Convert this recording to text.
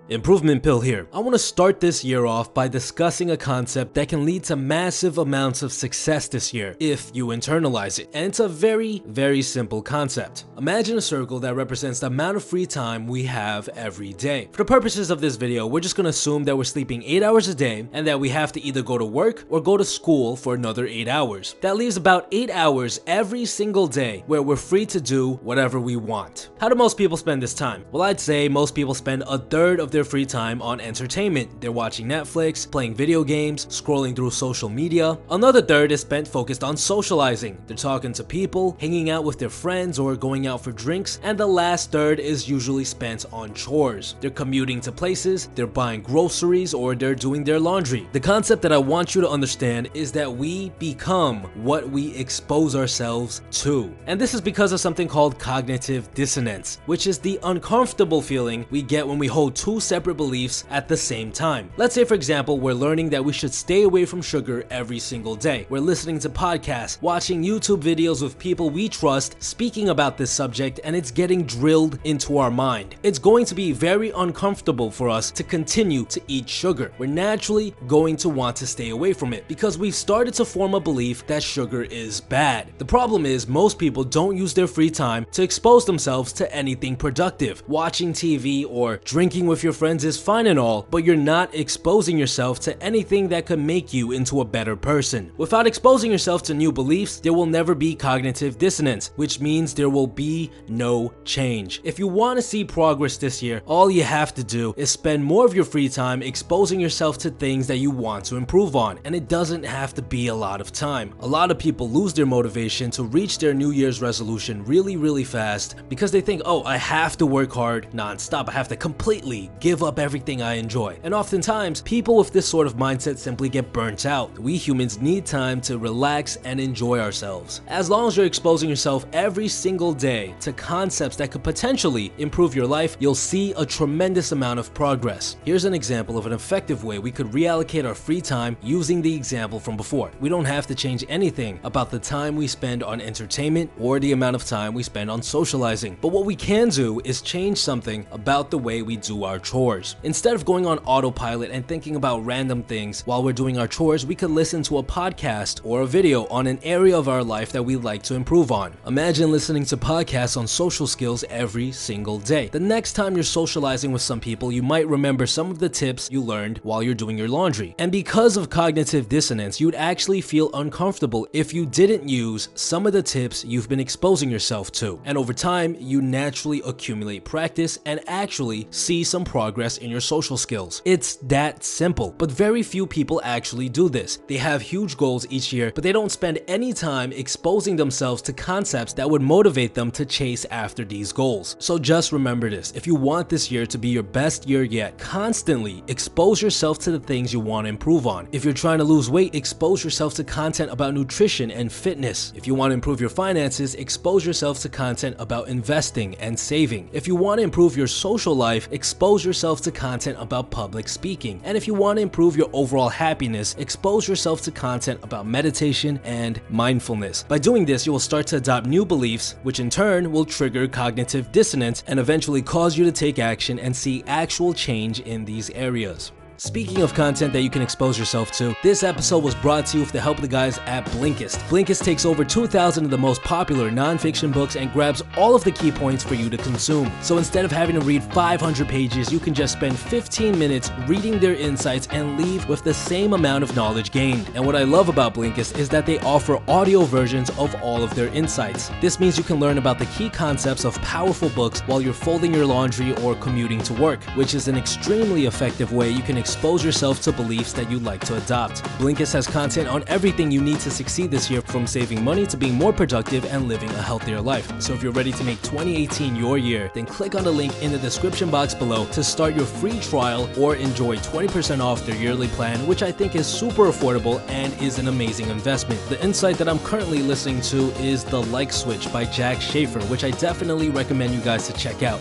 Improvement Pill here. I want to start this year off by discussing a concept that can lead to massive amounts of success this year if you internalize it. And it's a very, very simple concept. Imagine a circle that represents the amount of free time we have every day. For the purposes of this video, we're just going to assume that we're sleeping 8 hours a day and that we have to either go to work or go to school for another 8 hours. That leaves about 8 hours every single day where we're free to do whatever we want. How do most people spend this time? Well, I'd say most people spend a third of their free time on entertainment. They're watching Netflix, playing video games, scrolling through social media. Another third is spent focused on socializing. They're talking to people, hanging out with their friends, or going out for drinks. And the last third is usually spent on chores. They're commuting to places, they're buying groceries, or they're doing their laundry. The concept that I want you to understand is that we become what we expose ourselves to. And this is because of something called cognitive dissonance, which is the uncomfortable feeling we get when we hold two separate beliefs at the same time. Let's say, for example, we're learning that we should stay away from sugar every single day. We're listening to podcasts, watching YouTube videos with people we trust speaking about this subject, and it's getting drilled into our mind. It's going to be very uncomfortable for us to continue to eat sugar. We're naturally going to want to stay away from it because we've started to form a belief that sugar is bad. The problem is most people don't use their free time to expose themselves to anything productive. Watching TV or drinking with your friends is fine and all, but you're not exposing yourself to anything that could make you into a better person. Without exposing yourself to new beliefs, there will never be cognitive dissonance, which means there will be no change. If you want to see progress this year, all you have to do is spend more of your free time exposing yourself to things that you want to improve on, and it doesn't have to be a lot of time. A lot of people lose their motivation to reach their New Year's resolution really fast because they think, oh, I have to work hard non-stop. I have to completely give up everything I enjoy. And oftentimes, people with this sort of mindset simply get burnt out. We humans need time to relax and enjoy ourselves. As long as you're exposing yourself every single day to concepts that could potentially improve your life, you'll see a tremendous amount of progress. Here's an example of an effective way we could reallocate our free time using the example from before. We don't have to change anything about the time we spend on entertainment or the amount of time we spend on socializing. But what we can do is change something about the way we do our chores. Instead of going on autopilot and thinking about random things while we're doing our chores, we could listen to a podcast or a video on an area of our life that we'd like to improve on. Imagine listening to podcasts on social skills every single day. The next time you're socializing with some people, you might remember some of the tips you learned while you're doing your laundry. And because of cognitive dissonance, you'd actually feel uncomfortable if you didn't use some of the tips you've been exposing yourself to. And over time, you naturally accumulate practice and actually see some progress in your social skills. It's that simple, but very few people actually do this. They have huge goals each year, but they don't spend any time exposing themselves to concepts that would motivate them to chase after these goals. So just remember this: if you want this year to be your best year yet, constantly expose yourself to the things you want to improve on. If you're trying to lose weight, expose yourself to content about nutrition and fitness. If you want to improve your finances, expose yourself to content about investing and saving. If you want to improve your social life, expose yourself to content about public speaking. And if you want to improve your overall happiness, expose yourself to content about meditation and mindfulness. By doing this, you will start to adopt new beliefs, which in turn will trigger cognitive dissonance and eventually cause you to take action and see actual change in these areas. Speaking of content that you can expose yourself to, this episode was brought to you with the help of the guys at Blinkist. Blinkist takes over 2,000 of the most popular non-fiction books and grabs all of the key points for you to consume. So instead of having to read 500 pages, you can just spend 15 minutes reading their insights and leave with the same amount of knowledge gained. And what I love about Blinkist is that they offer audio versions of all of their insights. This means you can learn about the key concepts of powerful books while you're folding your laundry or commuting to work, which is an extremely effective way you can expose yourself to beliefs that you'd like to adopt. Blinkist has content on everything you need to succeed this year, from saving money to being more productive and living a healthier life. So if you're ready to make 2018 your year, then click on the link in the description box below to start your free trial or enjoy 20% off their yearly plan, which I think is super affordable and is an amazing investment. The insight that I'm currently listening to is The Like Switch by Jack Schaefer, which I definitely recommend you guys to check out.